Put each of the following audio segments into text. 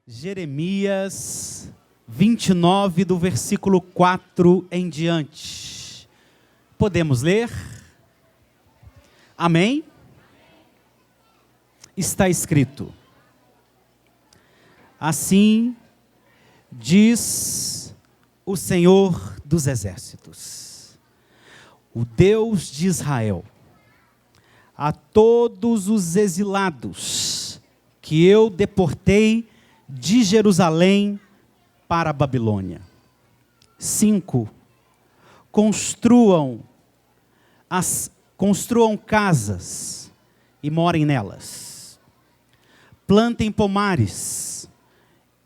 Jeremias 29, do versículo 4 em diante. Podemos ler? Amém? Está escrito: assim diz o Senhor dos Exércitos, o Deus de Israel, a todos os exilados que eu deportei de Jerusalém para a Babilônia. 5. Construam casas e morem nelas. Plantem pomares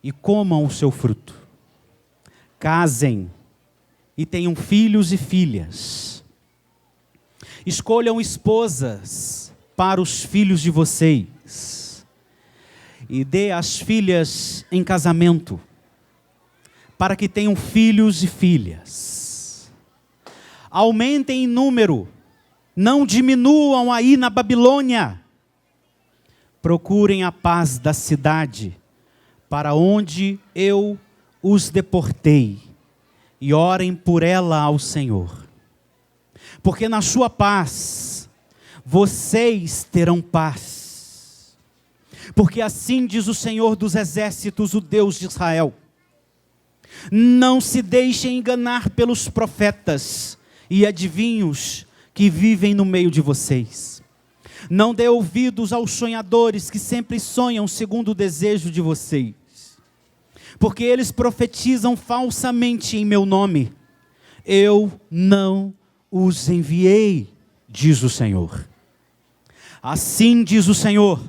e comam o seu fruto. Casem e tenham filhos e filhas. Escolham esposas para os filhos de vocês e dê as filhas em casamento, para que tenham filhos e filhas. Aumentem em número, não diminuam aí na Babilônia. Procurem a paz da cidade, para onde eu os deportei, e orem por ela ao Senhor. Porque na sua paz, vocês terão paz. Porque assim diz o Senhor dos Exércitos, o Deus de Israel: não se deixem enganar pelos profetas e adivinhos que vivem no meio de vocês. Não dê ouvidos aos sonhadores que sempre sonham segundo o desejo de vocês. Porque eles profetizam falsamente em meu nome. Eu não os enviei, diz o Senhor. Assim diz o Senhor: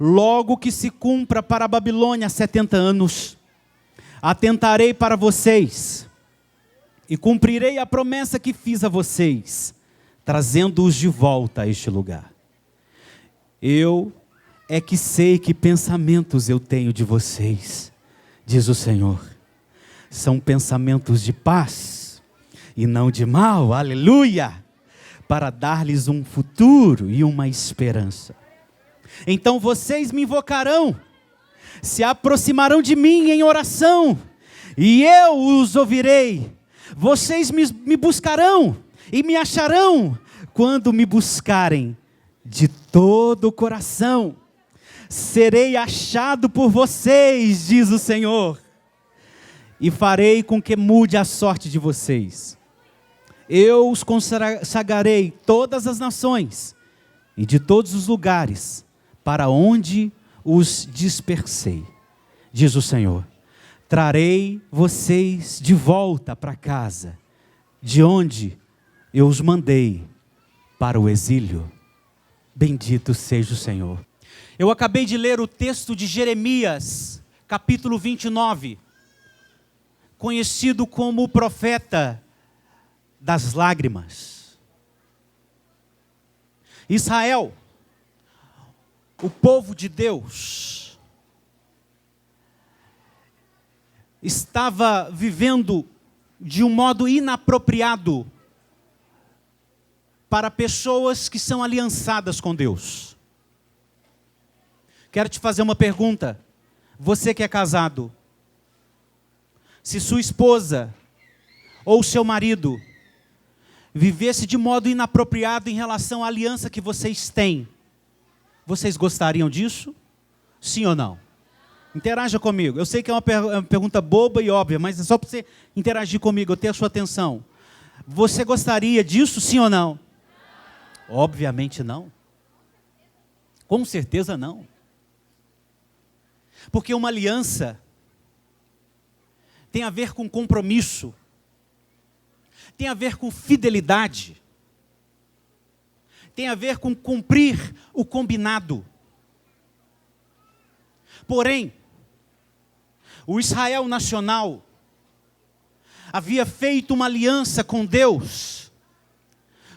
logo que se cumpra para a Babilônia 70 anos, atentarei para vocês e cumprirei a promessa que fiz a vocês, trazendo-os de volta a este lugar. Eu é que sei que pensamentos eu tenho de vocês, diz o Senhor. São pensamentos de paz e não de mal, aleluia, para dar-lhes um futuro e uma esperança. Então vocês me invocarão, se aproximarão de mim em oração, e eu os ouvirei. Vocês me buscarão e me acharão, quando me buscarem de todo o coração. Serei achado por vocês, diz o Senhor, e farei com que mude a sorte de vocês. Eu os consagrarei todas as nações e de todos os lugares para onde os dispersei, diz o Senhor. Trarei vocês de volta para casa, de onde eu os mandei para o exílio. Bendito seja o Senhor. Eu acabei de ler o texto de Jeremias, capítulo 29, conhecido como o profeta das lágrimas. Israel, o povo de Deus, estava vivendo de um modo inapropriado para pessoas que são aliançadas com Deus. Quero te fazer uma pergunta. Você que é casado, se sua esposa ou seu marido vivesse de modo inapropriado em relação à aliança que vocês têm, vocês gostariam disso? Sim ou não? Interaja comigo. Eu sei que é uma pergunta boba e óbvia, mas é só para você interagir comigo, eu ter a sua atenção. Você gostaria disso, sim ou não? Obviamente não. Com certeza não. Porque uma aliança tem a ver com compromisso, tem a ver com fidelidade, tem a ver com cumprir o combinado. Porém, o Israel nacional havia feito uma aliança com Deus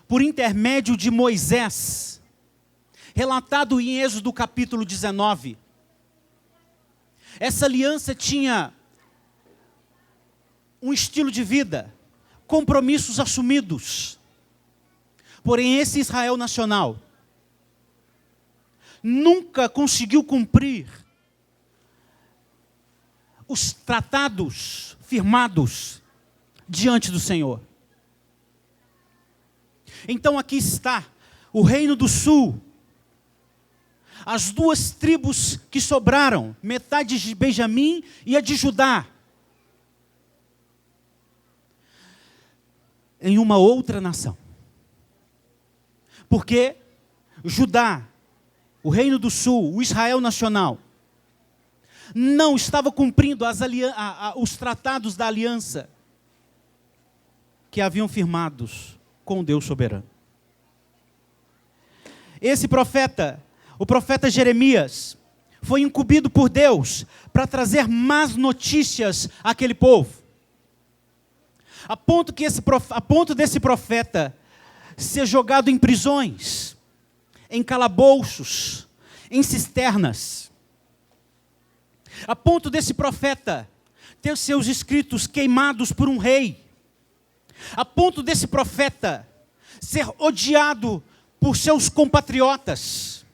por intermédio de Moisés, relatado em Êxodo capítulo 19. Essa aliança tinha um estilo de vida, compromissos assumidos. Porém, esse Israel nacional nunca conseguiu cumprir os tratados firmados diante do Senhor. Então aqui está o reino do sul, as duas tribos que sobraram, metade de Benjamim e a de Judá, em uma outra nação. Porque Judá, o reino do sul, o Israel nacional, não estava cumprindo os tratados da aliança que haviam firmados com Deus soberano. Esse profeta, o profeta Jeremias, foi incumbido por Deus para trazer más notícias àquele povo. A ponto desse profeta ser jogado em prisões, em calabouços, em cisternas. A ponto desse profeta ter seus escritos queimados por um rei. A ponto desse profeta ser odiado por seus compatriotas.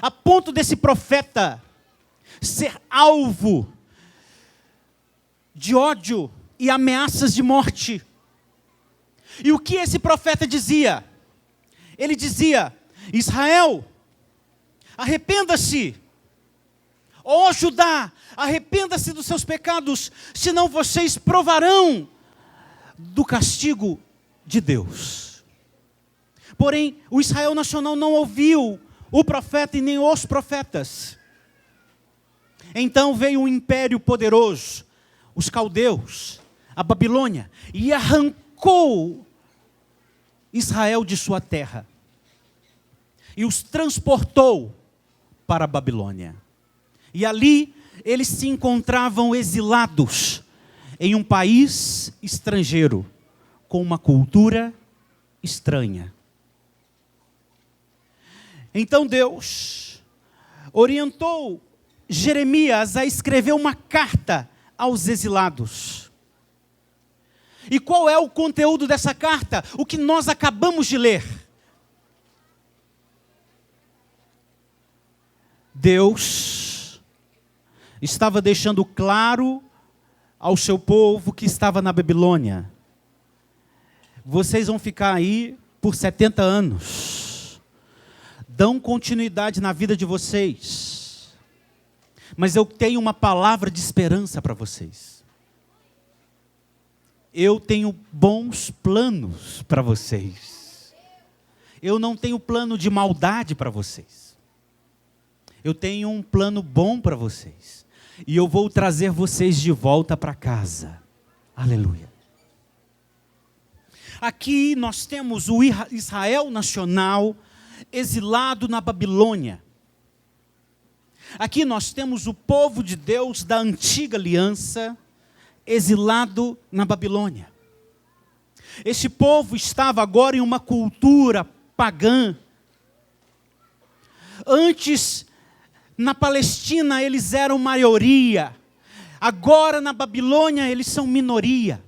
A ponto desse profeta ser alvo de ódio e ameaças de morte. E o que esse profeta dizia? Ele dizia: Israel, arrependa-se. Ó Judá, arrependa-se dos seus pecados, senão vocês provarão do castigo de Deus. Porém, o Israel nacional não ouviu o profeta e nem os profetas. Então veio um império poderoso, os caldeus, a Babilônia, e arrancou Israel de sua terra e os transportou para a Babilônia. E ali eles se encontravam exilados em um país estrangeiro, com uma cultura estranha. Então Deus orientou Jeremias a escrever uma carta aos exilados. E qual é o conteúdo dessa carta? O que nós acabamos de ler. Deus estava deixando claro ao seu povo que estava na Babilônia: vocês vão ficar aí por 70 anos, dão continuidade na vida de vocês, mas eu tenho uma palavra de esperança para vocês. Eu tenho bons planos para vocês. Eu não tenho plano de maldade para vocês. Eu tenho um plano bom para vocês. E eu vou trazer vocês de volta para casa. Aleluia. Aqui nós temos o Israel nacional exilado na Babilônia. Aqui nós temos o povo de Deus da antiga aliança exilado na Babilônia. Esse povo estava agora em uma cultura pagã. Antes, na Palestina, eles eram maioria. Agora, na Babilônia, eles são minoria.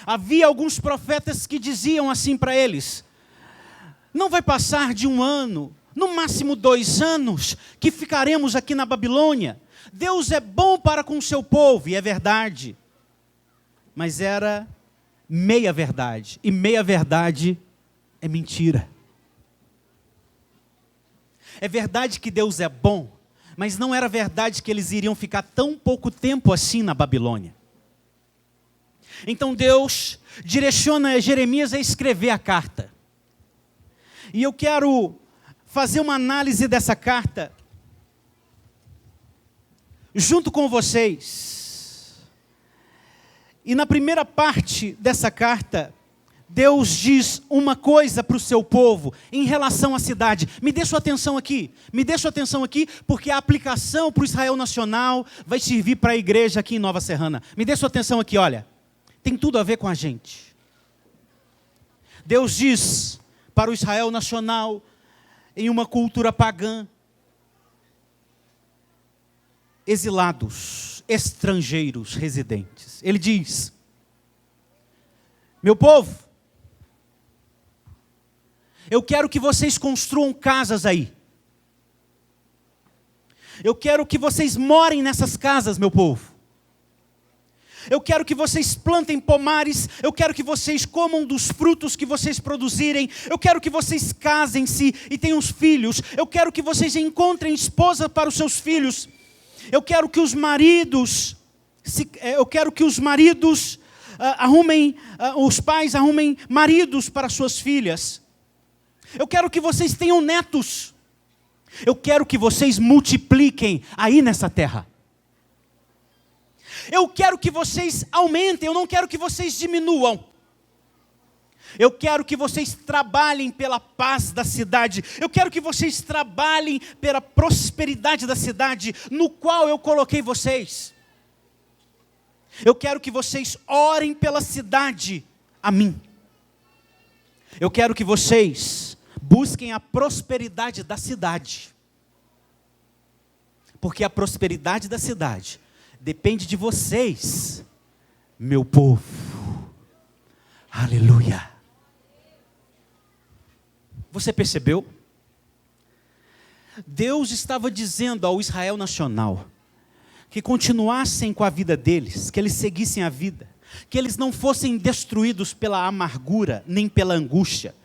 Havia alguns profetas que diziam assim para eles: não vai passar de 1 ano, no máximo 2 anos, que ficaremos aqui na Babilônia. Deus é bom para com o seu povo, e é verdade. Mas era meia verdade, e meia verdade é mentira. É verdade que Deus é bom, mas não era verdade que eles iriam ficar tão pouco tempo assim na Babilônia. Então Deus direciona Jeremias a escrever a carta. E eu quero fazer uma análise dessa carta junto com vocês. E na primeira parte dessa carta, Deus diz uma coisa para o seu povo em relação à cidade. Me dê sua atenção aqui, porque a aplicação para o Israel nacional vai servir para a igreja aqui em Nova Serrana. Me dê sua atenção aqui, olha, tem tudo a ver com a gente. Deus diz para o Israel nacional, em uma cultura pagã, exilados, estrangeiros, residentes. Ele diz: meu povo, eu quero que vocês construam casas aí. Eu quero que vocês morem nessas casas, meu povo. Eu quero que vocês plantem pomares, eu quero que vocês comam dos frutos que vocês produzirem, eu quero que vocês casem-se e tenham filhos, eu quero que vocês encontrem esposa para os seus filhos, eu quero que os maridos, os pais arrumem maridos para suas filhas, eu quero que vocês tenham netos, eu quero que vocês multipliquem aí nessa terra. Eu quero que vocês aumentem, eu não quero que vocês diminuam. Eu quero que vocês trabalhem pela paz da cidade. Eu quero que vocês trabalhem pela prosperidade da cidade, no qual eu coloquei vocês. Eu quero que vocês orem pela cidade a mim. Eu quero que vocês busquem a prosperidade da cidade. Porque a prosperidade da cidade depende de vocês, meu povo. Aleluia. Você percebeu? Deus estava dizendo ao Israel nacional que continuassem com a vida deles, que eles seguissem a vida, que eles não fossem destruídos pela amargura, nem pela angústia.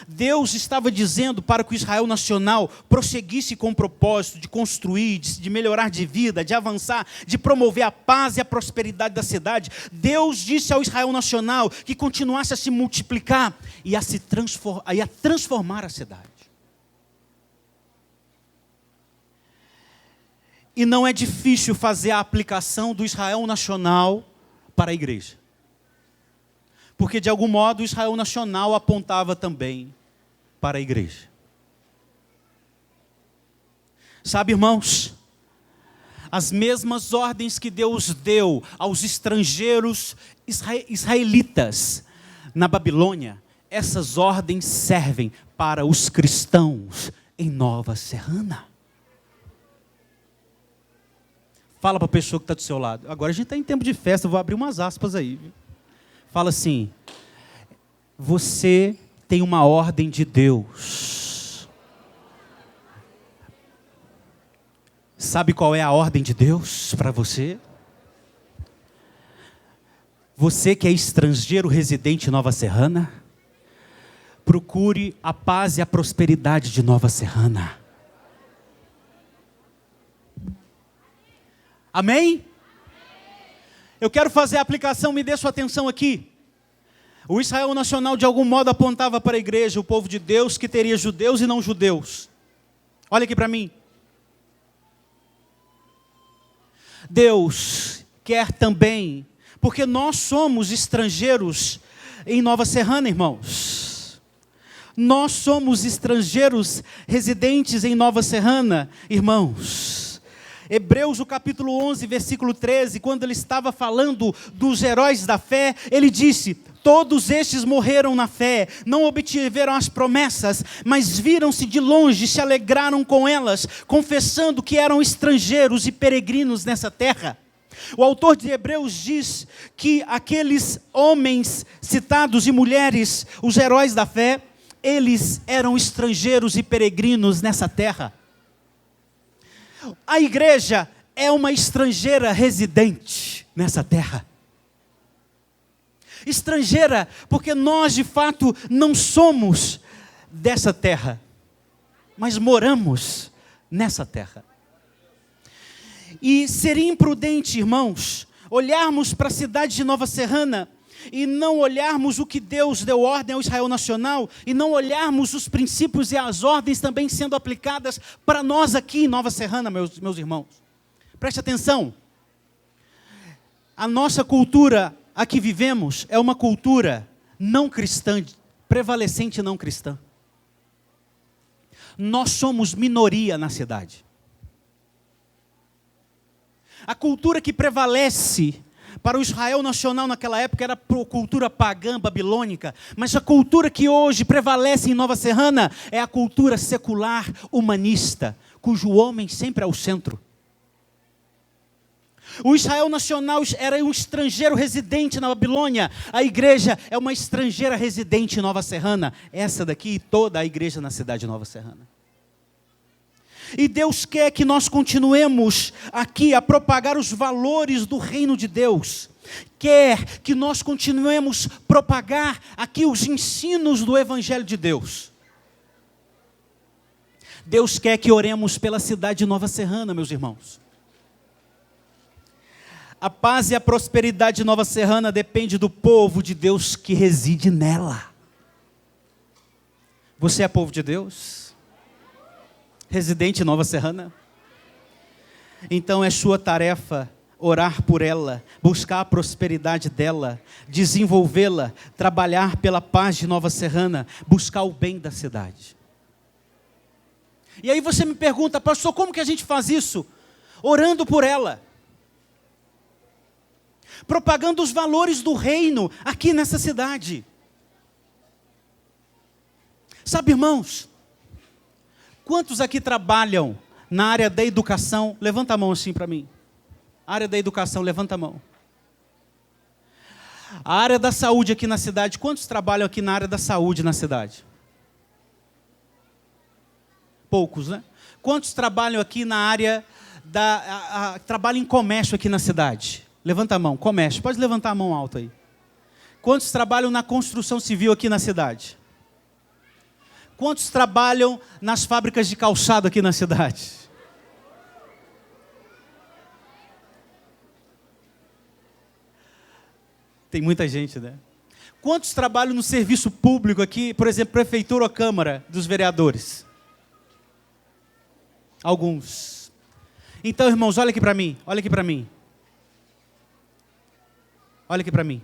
Deus estava dizendo para que o Israel nacional prosseguisse com o propósito de construir, de melhorar de vida, de avançar, de promover a paz e a prosperidade da cidade. Deus disse ao Israel nacional que continuasse a se multiplicar e a transformar a cidade. E não é difícil fazer a aplicação do Israel nacional para a igreja. Porque de algum modo o Israel nacional apontava também para a igreja. Sabe, irmãos, as mesmas ordens que Deus deu aos estrangeiros israelitas na Babilônia, essas ordens servem para os cristãos em Nova Serrana. Fala para a pessoa que está do seu lado. Agora a gente está em tempo de festa, eu vou abrir umas aspas aí. Fala assim: você tem uma ordem de Deus. Sabe qual é a ordem de Deus para você? Você que é estrangeiro residente em Nova Serrana, procure a paz e a prosperidade de Nova Serrana. Amém? Eu quero fazer a aplicação, me dê sua atenção aqui. O Israel nacional de algum modo apontava para a igreja, o povo de Deus, que teria judeus e não judeus. Olha aqui para mim. Deus quer também, porque nós somos estrangeiros em Nova Serrana, irmãos. Nós somos estrangeiros residentes em Nova Serrana, irmãos. Hebreus, o capítulo 11, versículo 13, quando ele estava falando dos heróis da fé, ele disse: todos estes morreram na fé, não obtiveram as promessas, mas viram-se de longe, se alegraram com elas, confessando que eram estrangeiros e peregrinos nessa terra. O autor de Hebreus diz que aqueles homens citados e mulheres, os heróis da fé, eles eram estrangeiros e peregrinos nessa terra. A igreja é uma estrangeira residente nessa terra. Estrangeira, porque nós de fato não somos dessa terra, mas moramos nessa terra. E seria imprudente, irmãos, olharmos para a cidade de Nova Serrana e não olharmos o que Deus deu ordem ao Israel nacional, e não olharmos os princípios e as ordens também sendo aplicadas para nós aqui em Nova Serrana, meus irmãos. Preste atenção. A nossa cultura a que vivemos é uma cultura não cristã, prevalecente não cristã. Nós somos minoria na cidade. A cultura que prevalece para o Israel nacional naquela época era a cultura pagã babilônica, mas a cultura que hoje prevalece em Nova Serrana é a cultura secular humanista, cujo homem sempre é o centro. O Israel nacional era um estrangeiro residente na Babilônia, a igreja é uma estrangeira residente em Nova Serrana, essa daqui e toda a igreja na cidade de Nova Serrana. E Deus quer que nós continuemos aqui a propagar os valores do reino de Deus. Quer que nós continuemos a propagar aqui os ensinos do Evangelho de Deus. Deus quer que oremos pela cidade de Nova Serrana, meus irmãos. A paz e a prosperidade de Nova Serrana depende do povo de Deus que reside nela. Você é povo de Deus? Residente em Nova Serrana? Então é sua tarefa orar por ela, buscar a prosperidade dela, desenvolvê-la, trabalhar pela paz de Nova Serrana, buscar o bem da cidade. E aí você me pergunta, pastor, como que a gente faz isso? Orando por ela. Propagando os valores do reino aqui nessa cidade. Sabe, irmãos, quantos aqui trabalham na área da educação? Levanta a mão assim para mim. Área da educação, levanta a mão. A área da saúde aqui na cidade, quantos trabalham aqui na área da saúde na cidade? Poucos, né? Quantos trabalham aqui na área trabalham em comércio aqui na cidade? Levanta a mão, comércio, pode levantar a mão alta aí. Quantos trabalham na construção civil aqui na cidade? Quantos trabalham nas fábricas de calçado aqui na cidade? Tem muita gente, né? Quantos trabalham no serviço público aqui, por exemplo, prefeitura ou câmara dos vereadores? Alguns. Então, irmãos, olha aqui para mim, olha aqui para mim. Olha aqui para mim.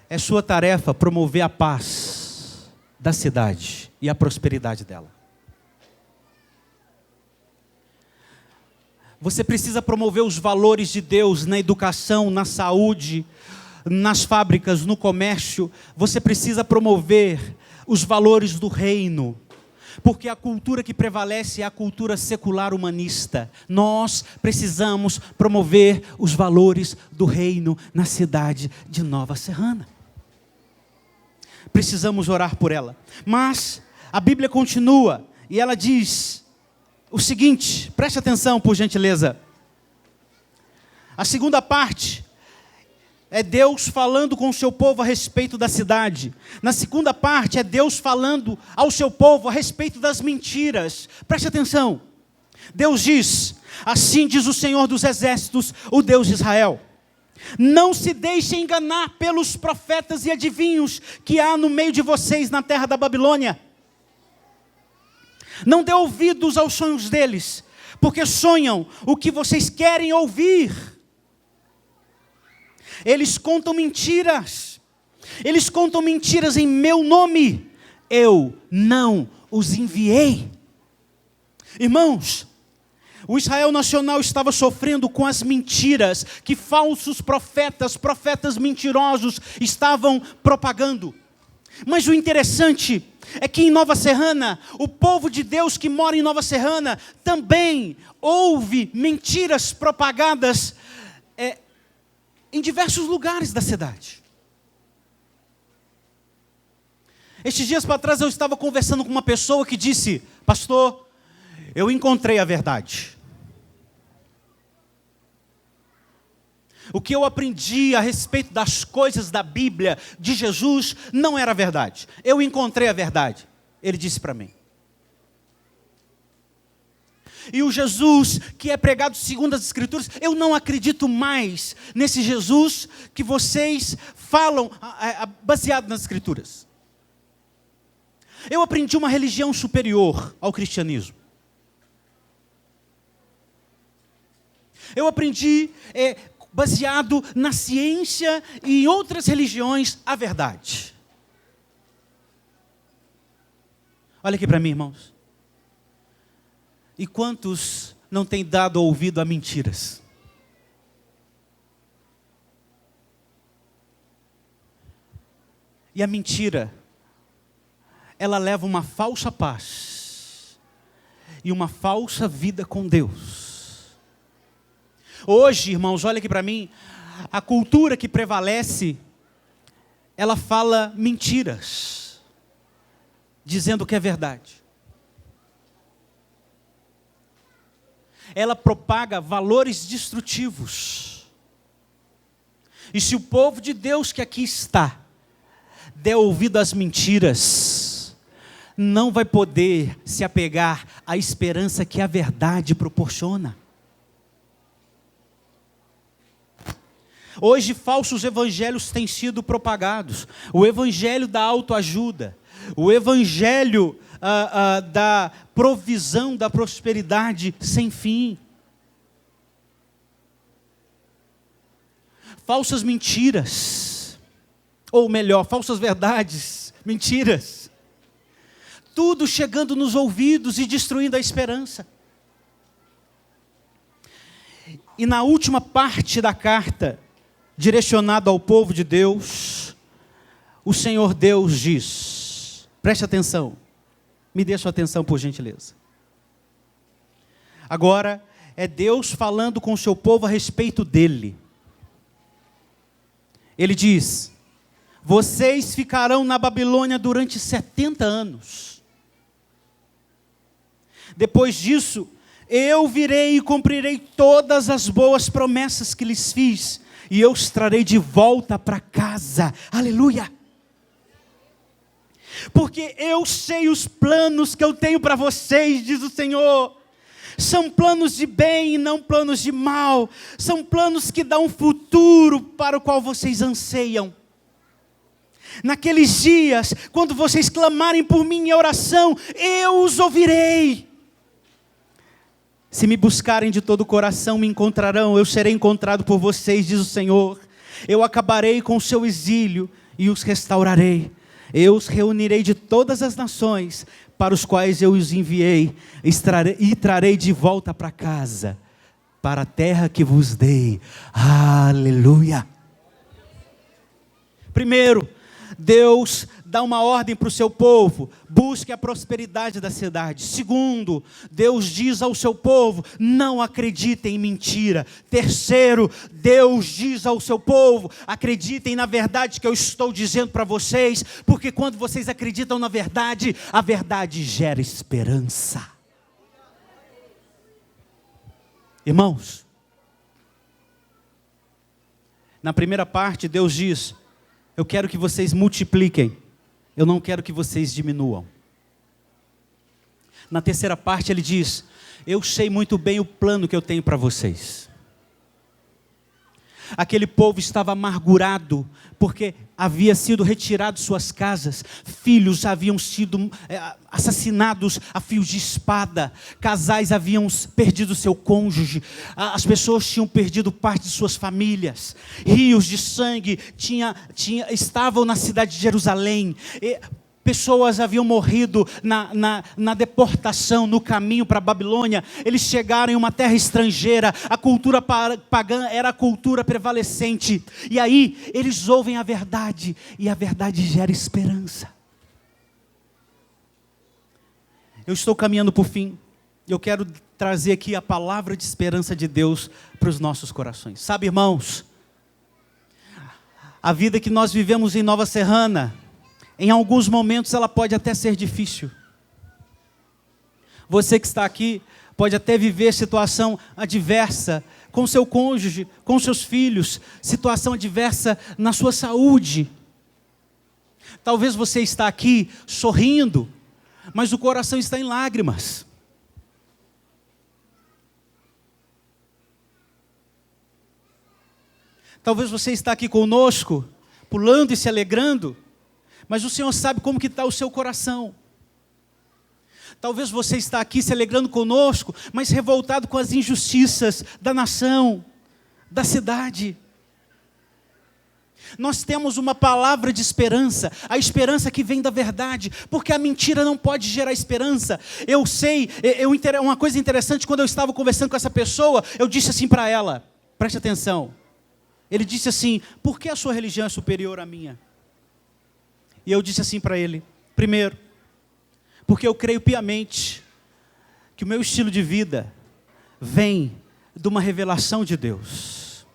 É sua tarefa promover a paz da cidade e a prosperidade dela. Você precisa promover os valores de Deus na educação, na saúde, nas fábricas, no comércio. Você precisa promover os valores do reino. Porque a cultura que prevalece é a cultura secular humanista. Nós precisamos promover os valores do reino na cidade de Nova Serrana. Precisamos orar por ela. Mas a Bíblia continua e ela diz o seguinte, preste atenção por gentileza. A segunda parte é Deus falando com o seu povo a respeito da cidade. Na segunda parte é Deus falando ao seu povo a respeito das mentiras. Preste atenção. Deus diz, assim diz o Senhor dos Exércitos, o Deus de Israel. Não se deixe enganar pelos profetas e adivinhos que há no meio de vocês na terra da Babilônia. Não dê ouvidos aos sonhos deles, porque sonham o que vocês querem ouvir. Eles contam mentiras. Eles contam mentiras em meu nome. Eu não os enviei. Irmãos, o Israel nacional estava sofrendo com as mentiras que falsos profetas mentirosos estavam propagando. Mas o interessante é que em Nova Serrana, o povo de Deus que mora em Nova Serrana também ouve mentiras propagadas em diversos lugares da cidade. Estes dias para trás eu estava conversando com uma pessoa que disse, pastor, eu encontrei a verdade. O que eu aprendi a respeito das coisas da Bíblia, de Jesus, não era verdade. Eu encontrei a verdade. Ele disse para mim. E o Jesus que é pregado segundo as Escrituras, eu não acredito mais nesse Jesus que vocês falam baseado nas Escrituras. Eu aprendi uma religião superior ao cristianismo. Eu aprendi, baseado na ciência e em outras religiões, a verdade. Olha aqui para mim, irmãos. E quantos não têm dado ouvido a mentiras? E a mentira, ela leva uma falsa paz e uma falsa vida com Deus. Hoje, irmãos, olha aqui para mim, a cultura que prevalece, ela fala mentiras, dizendo que é verdade. ela propaga valores destrutivos. E se o povo de Deus que aqui está der ouvido às mentiras, não vai poder se apegar à esperança que a verdade proporciona. Hoje falsos evangelhos têm sido propagados. O evangelho da autoajuda, o evangelho da provisão, da prosperidade sem fim. Falsas mentiras, ou melhor, falsas verdades, mentiras. Tudo chegando nos ouvidos e destruindo a esperança. E na última parte da carta, direcionado ao povo de Deus, o Senhor Deus diz, preste atenção, me dê sua atenção por gentileza. Agora é Deus falando com o seu povo a respeito dele. Ele diz, vocês ficarão na Babilônia durante 70 anos. Depois disso, eu virei e cumprirei todas as boas promessas que lhes fiz, e eu os trarei de volta para casa. Aleluia! Porque eu sei os planos que eu tenho para vocês, diz o Senhor. São planos de bem e não planos de mal. São planos que dão um futuro para o qual vocês anseiam. Naqueles dias, quando vocês clamarem por mim em oração, eu os ouvirei. Se me buscarem de todo o coração, me encontrarão, eu serei encontrado por vocês, diz o Senhor. Eu acabarei com o seu exílio e os restaurarei. Eu os reunirei de todas as nações para os quais eu os enviei e trarei de volta para casa, para a terra que vos dei. Aleluia! Primeiro, Deus dá uma ordem para o seu povo, busque a prosperidade da cidade. Segundo, Deus diz ao seu povo, não acreditem em mentira. Terceiro, Deus diz ao seu povo, acreditem na verdade que eu estou dizendo para vocês, porque quando vocês acreditam na verdade, a verdade gera esperança. Irmãos, na primeira parte Deus diz, eu quero que vocês multipliquem, eu não quero que vocês diminuam. Na terceira parte ele diz, eu sei muito bem o plano que eu tenho para vocês. Aquele povo estava amargurado, porque havia sido retirado de suas casas, filhos haviam sido assassinados a fios de espada, casais haviam perdido seu cônjuge, as pessoas tinham perdido parte de suas famílias, rios de sangue estavam na cidade de Jerusalém, pessoas haviam morrido na deportação, no caminho para a Babilônia. Eles chegaram em uma terra estrangeira, a cultura pagã era a cultura prevalecente, e aí eles ouvem a verdade, e a verdade gera esperança. Eu estou caminhando para o fim, eu quero trazer aqui a palavra de esperança de Deus para os nossos corações. Sabe, irmãos, a vida que nós vivemos em Nova Serrana, em alguns momentos ela pode até ser difícil. Você que está aqui pode até viver situação adversa com seu cônjuge, com seus filhos, situação adversa na sua saúde. Talvez você está aqui sorrindo, mas o coração está em lágrimas. Talvez você está aqui conosco, pulando e se alegrando, mas o Senhor sabe como que está o seu coração. Talvez você está aqui se alegrando conosco, mas revoltado com as injustiças da nação, da cidade. Nós temos uma palavra de esperança, a esperança que vem da verdade, porque a mentira não pode gerar esperança. Eu sei, uma coisa interessante, quando eu estava conversando com essa pessoa, eu disse assim para ela, preste atenção. Ele disse assim, por que a sua religião é superior à minha? E eu disse assim para ele, primeiro, porque eu creio piamente que o meu estilo de vida vem de uma revelação de Deus.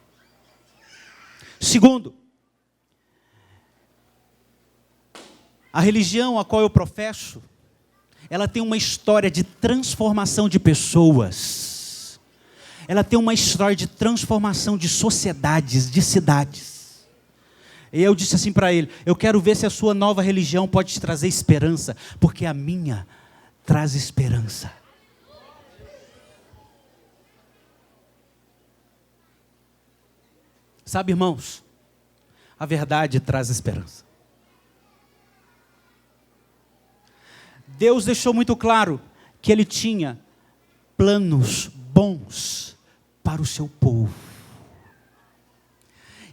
Segundo, a religião a qual eu professo, ela tem uma história de transformação de pessoas. ela tem uma história de transformação de sociedades, de cidades. E eu disse assim para ele: eu quero ver se a sua nova religião pode te trazer esperança, porque a minha traz esperança. Sabe, irmãos, a verdade traz esperança. Deus deixou muito claro que Ele tinha planos bons para o seu povo.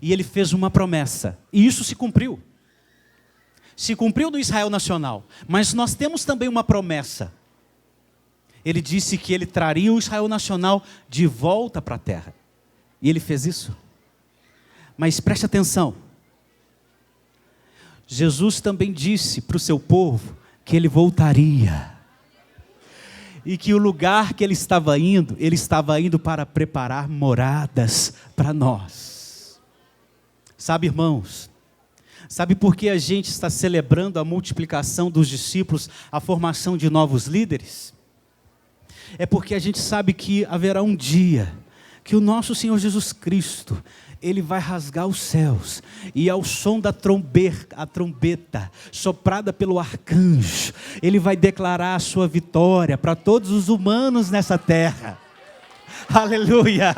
E Ele fez uma promessa, e isso se cumpriu. Se cumpriu no Israel nacional, mas nós temos também uma promessa. Ele disse que Ele traria o Israel nacional de volta para a terra. E Ele fez isso. Mas preste atenção. Jesus também disse para o seu povo que Ele voltaria. E que o lugar que Ele estava indo para preparar moradas para nós. Sabe, irmãos, sabe por que a gente está celebrando a multiplicação dos discípulos, a formação de novos líderes? É porque a gente sabe que haverá um dia que o nosso Senhor Jesus Cristo, Ele vai rasgar os céus, e ao som da trombeta, soprada pelo arcanjo, Ele vai declarar a sua vitória para todos os humanos nessa terra. Aleluia!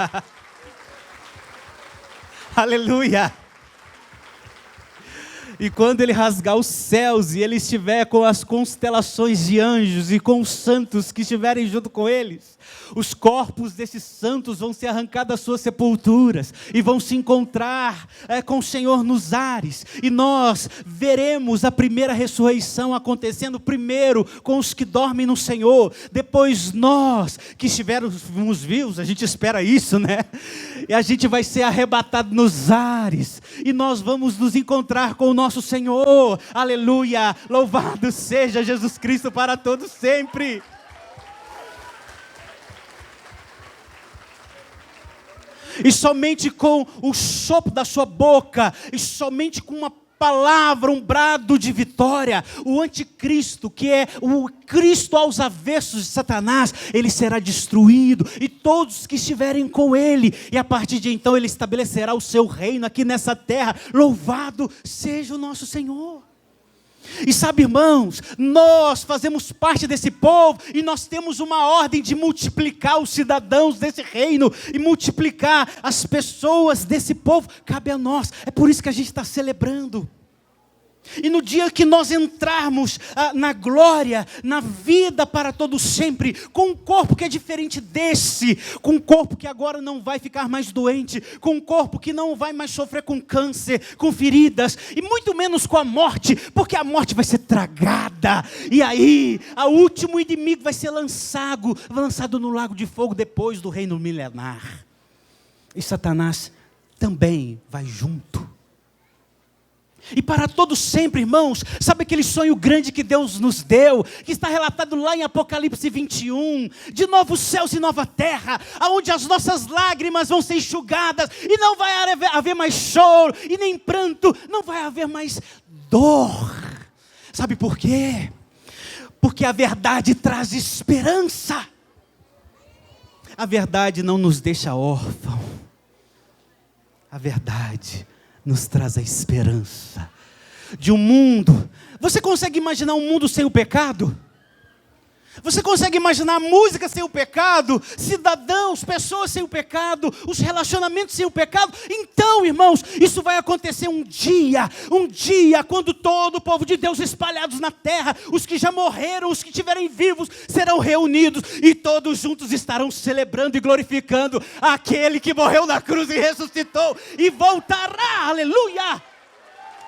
Aleluia! E quando Ele rasgar os céus, e Ele estiver com as constelações de anjos, e com os santos que estiverem junto com eles, os corpos desses santos vão ser arrancados das suas sepulturas, e vão se encontrar com o Senhor nos ares, e nós veremos a primeira ressurreição acontecendo primeiro com os que dormem no Senhor, depois nós que estivermos vivos, a gente espera isso, né? E a gente vai ser arrebatado nos ares, e nós vamos nos encontrar com o nosso Senhor. Aleluia, louvado seja Jesus Cristo para todos sempre. E somente com o sopro da sua boca, e somente com uma palavra, um brado de vitória, o anticristo, que é o Cristo aos avessos de Satanás, ele será destruído, e todos que estiverem com ele, e a partir de então ele estabelecerá o seu reino aqui nessa terra. Louvado seja o nosso Senhor. E sabe, irmãos, nós fazemos parte desse povo, e nós temos uma ordem de multiplicar os cidadãos desse reino, e multiplicar as pessoas desse povo, cabe a nós. É por isso que a gente está celebrando. E no dia que nós entrarmos na glória, na vida para todos sempre, com um corpo que é diferente desse, com um corpo que agora não vai ficar mais doente, com um corpo que não vai mais sofrer com câncer, com feridas, e muito menos com a morte, porque a morte vai ser tragada, e aí o último inimigo vai ser lançado no lago de fogo depois do reino milenar. E Satanás também vai junto. E para todos sempre, irmãos, sabe aquele sonho grande que Deus nos deu, que está relatado lá em Apocalipse 21, de novos céus e nova terra, onde as nossas lágrimas vão ser enxugadas, e não vai haver mais choro, e nem pranto, não vai haver mais dor. Sabe por quê? Porque a verdade traz esperança. A verdade não nos deixa órfãos. A verdade nos traz a esperança de um mundo. Você consegue imaginar um mundo sem o pecado? Você consegue imaginar a música sem o pecado? Cidadãos, pessoas sem o pecado? Os relacionamentos sem o pecado? Então, irmãos, isso vai acontecer um dia, quando todo o povo de Deus espalhados na terra, os que já morreram, os que estiverem vivos, serão reunidos, e todos juntos estarão celebrando e glorificando aquele que morreu na cruz e ressuscitou, e voltará. Aleluia!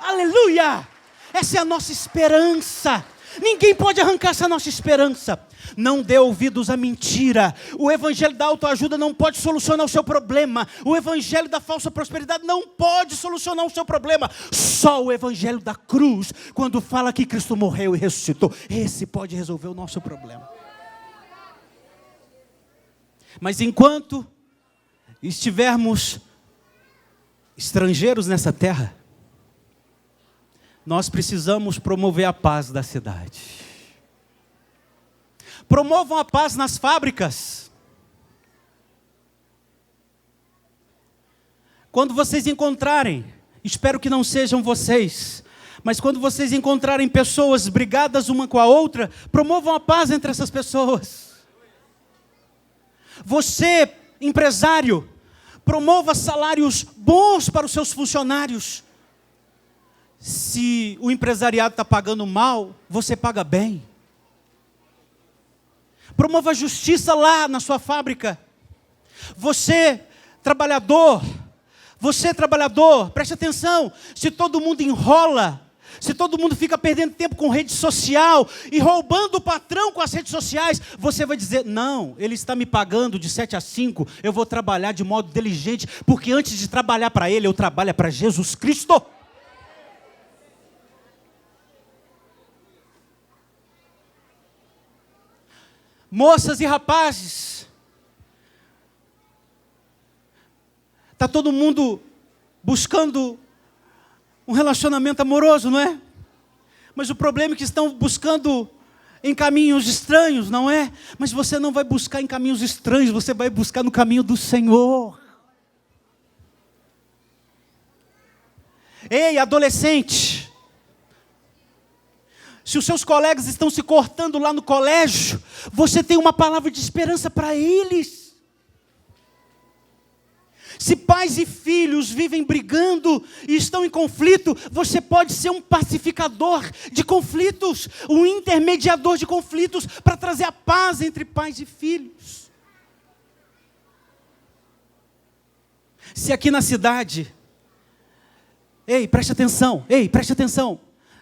Aleluia! Essa é a nossa esperança. Ninguém pode arrancar essa nossa esperança. Não dê ouvidos à mentira. O evangelho da autoajuda não pode solucionar o seu problema. O evangelho da falsa prosperidade não pode solucionar o seu problema. Só o evangelho da cruz, quando fala que Cristo morreu e ressuscitou, esse pode resolver o nosso problema. Mas enquanto estivermos estrangeiros nessa terra, nós precisamos promover a paz da cidade. Promovam a paz nas fábricas. Quando vocês encontrarem, espero que não sejam vocês, mas quando vocês encontrarem pessoas brigadas uma com a outra, promovam a paz entre essas pessoas. Você, empresário, promova salários bons para os seus funcionários. Se o empresariado está pagando mal, você paga bem. Promova a justiça lá na sua fábrica. Você, trabalhador, preste atenção. Se todo mundo enrola, se todo mundo fica perdendo tempo com rede social e roubando o patrão com as redes sociais, você vai dizer, não, ele está me pagando de 7 a 5, eu vou trabalhar de modo diligente, porque antes de trabalhar para ele, eu trabalho para Jesus Cristo. Moças e rapazes, está todo mundo buscando um relacionamento amoroso, não é? Mas o problema é que estão buscando em caminhos estranhos, não é? Mas você não vai buscar em caminhos estranhos, você vai buscar no caminho do Senhor. Ei, adolescente, se os seus colegas estão se cortando lá no colégio, você tem uma palavra de esperança para eles. Se pais e filhos vivem brigando e estão em conflito, você pode ser um pacificador de conflitos, um intermediador de conflitos, para trazer a paz entre pais e filhos. Se aqui na cidade, preste atenção,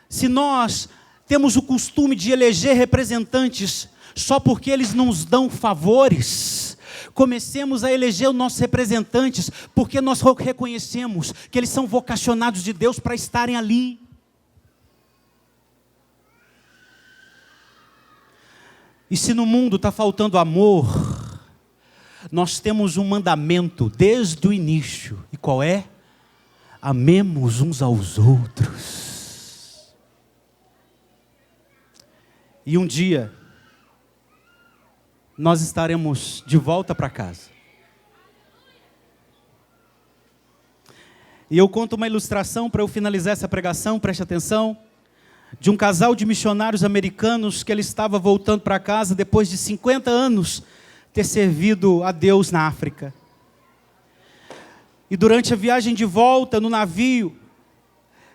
se nós temos o costume de eleger representantes só porque eles nos dão favores, comecemos a eleger os nossos representantes porque nós reconhecemos que eles são vocacionados de Deus para estarem ali. E se no mundo está faltando amor, nós temos um mandamento desde o início. E qual é? Amemos uns aos outros. E um dia, nós estaremos de volta para casa. E eu conto uma ilustração para eu finalizar essa pregação, preste atenção, de um casal de missionários americanos que ele estava voltando para casa depois de 50 anos ter servido a Deus na África. E durante a viagem de volta no navio,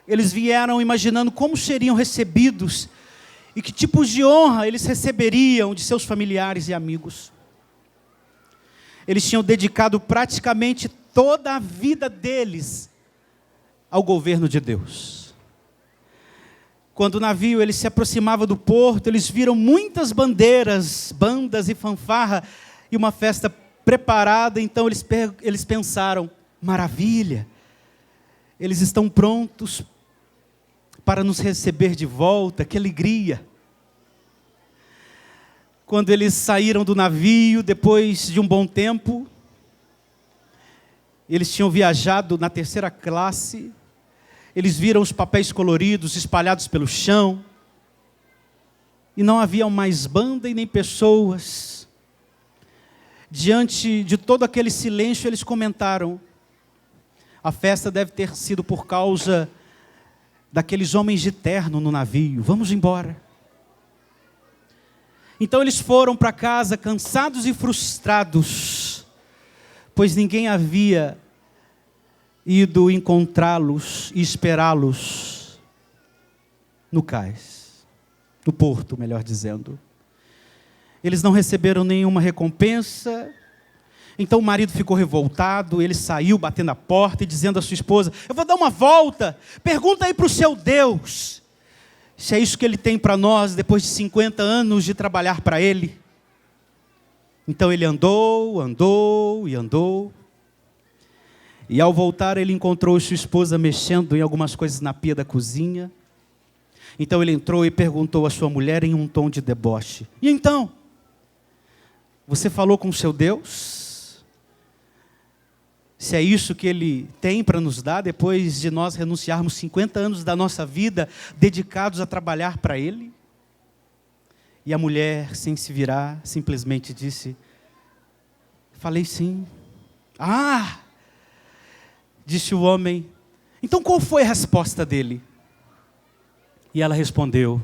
eles vieram imaginando como seriam recebidos e que tipos de honra eles receberiam de seus familiares e amigos. Eles tinham dedicado praticamente toda a vida deles ao governo de Deus. Quando o navio ele se aproximava do porto, eles viram muitas bandeiras, bandas e fanfarra e uma festa preparada. Então eles pensaram, maravilha, eles estão prontos para nos receber de volta, que alegria. Quando eles saíram do navio, depois de um bom tempo, eles tinham viajado na 3ª classe, eles viram os papéis coloridos espalhados pelo chão, e não havia mais banda e nem pessoas. Diante de todo aquele silêncio, eles comentaram, a festa deve ter sido por causa daqueles homens de terno no navio, vamos embora. Então eles foram para casa cansados e frustrados, pois ninguém havia ido encontrá-los e esperá-los no cais, no porto, melhor dizendo. Eles não receberam nenhuma recompensa. Então o marido ficou revoltado, ele saiu batendo a porta e dizendo à sua esposa, eu vou dar uma volta, pergunta aí para o seu Deus, se é isso que ele tem para nós, depois de 50 anos de trabalhar para ele. Então ele andou, e ao voltar ele encontrou sua esposa mexendo em algumas coisas na pia da cozinha. Então ele entrou e perguntou à sua mulher em um tom de deboche, e então, você falou com o seu Deus? Se é isso que Ele tem para nos dar, depois de nós renunciarmos 50 anos da nossa vida, dedicados a trabalhar para Ele? E a mulher, sem se virar, simplesmente disse, falei sim. Disse o homem: então qual foi a resposta dele? E ela respondeu: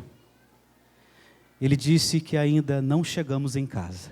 ele disse que ainda não chegamos em casa.